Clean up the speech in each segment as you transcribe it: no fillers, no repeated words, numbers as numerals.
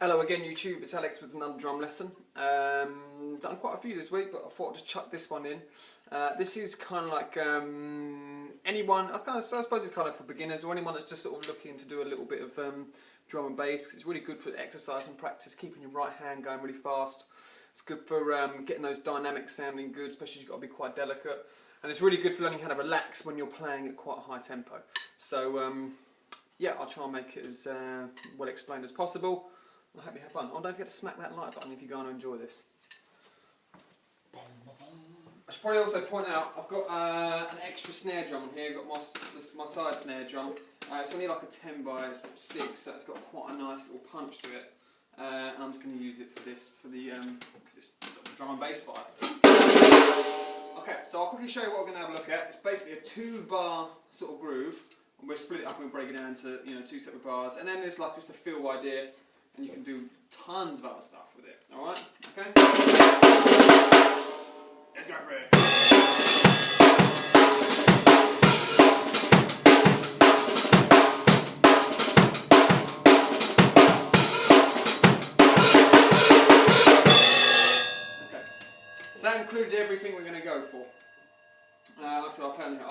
Hello again YouTube, it's Alex with another drum lesson. Done quite a few this week, but I thought I'd just chuck this one in. This is kind of like anyone, I suppose it's kind of for beginners or anyone that's just sort of looking to do a little bit of drum and bass, 'cause it's really good for exercise and practice, keeping your right hand going really fast. It's good for getting those dynamics sounding good, especially if you've got to be quite delicate. And it's really good for learning how to relax when you're playing at quite a high tempo. So yeah, I'll try and make it as well explained as possible. I hope you have fun. Oh, don't forget to smack that like button if you're going to enjoy this. I should probably also point out, I've got an extra snare drum on here. I've got my side snare drum. It's only like a 10x6, so it's got quite a nice little punch to it. And I'm just going to use it for this, because it's drum and bass part. Okay, so I'll quickly show you what we're going to have a look at. It's basically a 2-bar sort of groove, and we'll split it up and we'll break it down into 2 separate bars. And then there's like just a feel idea. And you can do tons of other stuff with it, alright? Okay? Let's go for it. Okay. So that included everything we're going to go for. Like I said, I'll play on here.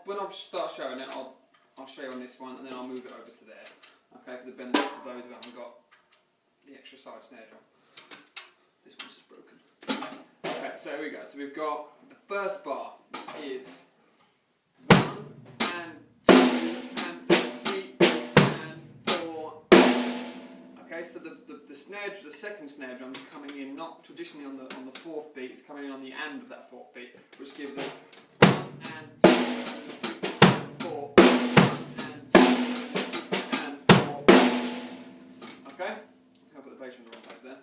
When I start showing it, I'll show you on this one and then I'll move it over to there. Okay, for the benefits of those who haven't got the extra side snare drum. This one's just broken. Okay, so here we go. So we've got the first bar is 1 and 2 and 3 and 4. Okay, so the second snare drum is coming in not traditionally on the fourth beat. It's coming in on the end of that fourth beat, which gives us 1 and 2 and 4. 1 and 2 and 4. Okay. I'll put the bass in the wrong place there.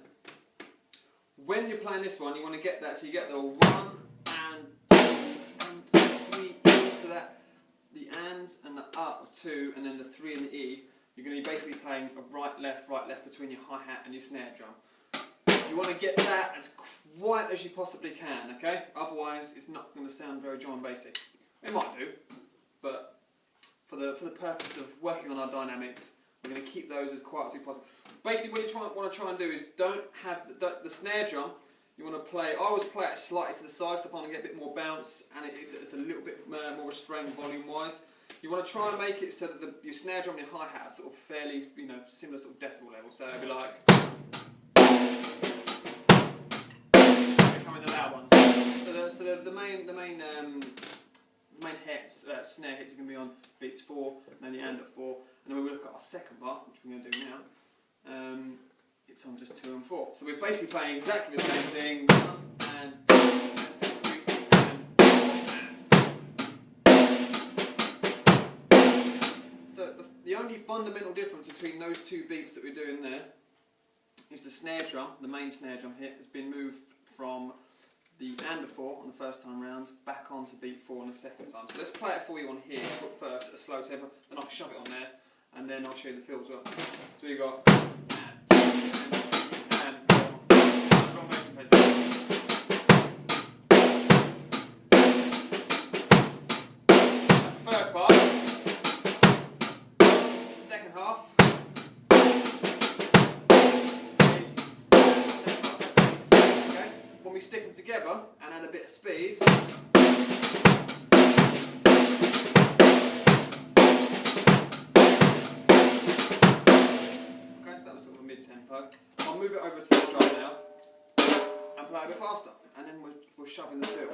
When you're playing this one, you want to get that, so you get the 1 and 2 and 3 E, so that the and the up of 2 and then the 3 and the E, you're going to be basically playing a right left between your hi-hat and your snare drum. You want to get that as quiet as you possibly can, okay? Otherwise it's not going to sound very drum and bassy. It might do, but for the purpose of working on our dynamics, we're going to keep those as quiet as we possible. Basically, what you want to try and do is don't have the snare drum. You want to play. I always play it slightly to the side, so I find I get a bit more bounce, and it's a little bit more restrained volume-wise. You want to try and make it so that your snare drum and your hi-hat are sort of fairly, similar sort of decibel level. So it'll be like. They come in the loud ones. So the main hits, snare hits are going to be on beats 4, and then the and at 4. And then we look at our second bar, which we're going to do now. It's on just 2 and 4. So we're basically playing exactly the same thing. 1 and 2 and 3 and 4. So the only fundamental difference between those 2 beats that we're doing there is the snare drum, the main snare drum hit, has been moved from the and a 4 on the first time round back onto beat 4 on the second time. So let's play it for you on here, but first at a slow tempo, then I'll shove it on there. And then I'll show you the feel as well. So we got and 2 and 4. That's the first part. Second half is step, okay? When we stick them together and add a bit of speed. Mid-tempo. I'll move it over to the drum now and play a bit faster, and then we're shoving the feel.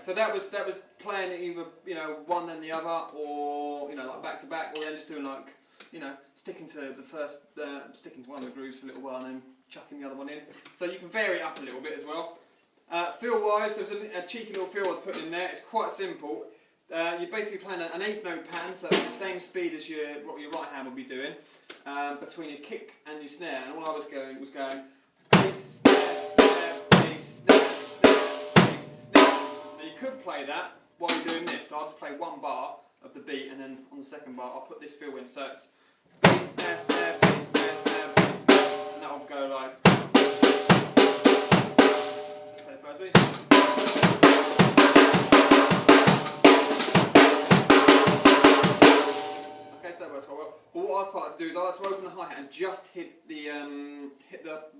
So that was playing either one then the other, or like back to back, or then just doing like sticking to the first, sticking to one of the grooves for a little while and then chucking the other one in. So you can vary it up a little bit as well. Feel-wise, there's a cheeky little feel I was putting in there. It's quite simple. You're basically playing an eighth note pattern, so it's the same speed as what your right hand will be doing, between your kick and your snare. And all I was going bass, snare, snare, bass, snare, snare, bass, snare. Now you could play that while you're doing this. So I'll just play one bar of the beat, and then on the second bar I'll put this feel in. So it's bass, snare, snare, bass, snare, snare, bass, snare, and that will go like. Let's play the first beat. So that works quite well. But what I quite like to do is I like to open the hi-hat and just hit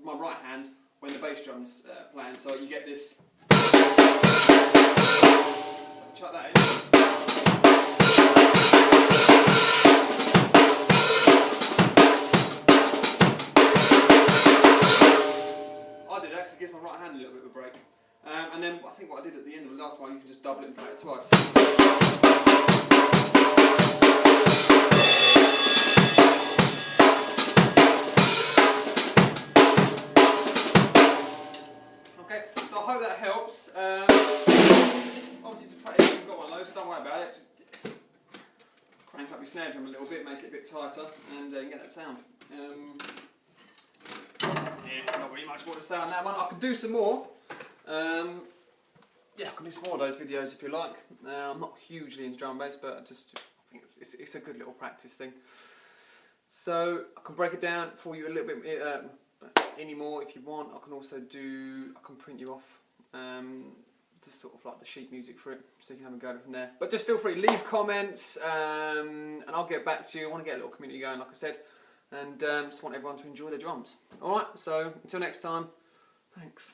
my right hand when the bass drum's playing, so you get this. So chuck that in. I do that because it gives my right hand a little bit of a break. And then I think what I did at the end of the last one, you can just double it and play it twice. Okay, so I hope that helps. Obviously, if you've got one of those, don't worry about it. Just crank up your snare drum a little bit, make it a bit tighter, and you get that sound. Yeah, not really much more to say on that one. I can do some more. Yeah, I can do some more of those videos if you like. I'm not hugely into drum and bass, but I think it's a good little practice thing. So I can break it down for you a little bit. Any more if you want. I can also print you off just sort of like the sheet music for it, so you can have a go from there. But just feel free to leave comments, and I'll get back to you. I want to get a little community going, like I said, and just want everyone to enjoy the drums. Alright, so until next time, thanks.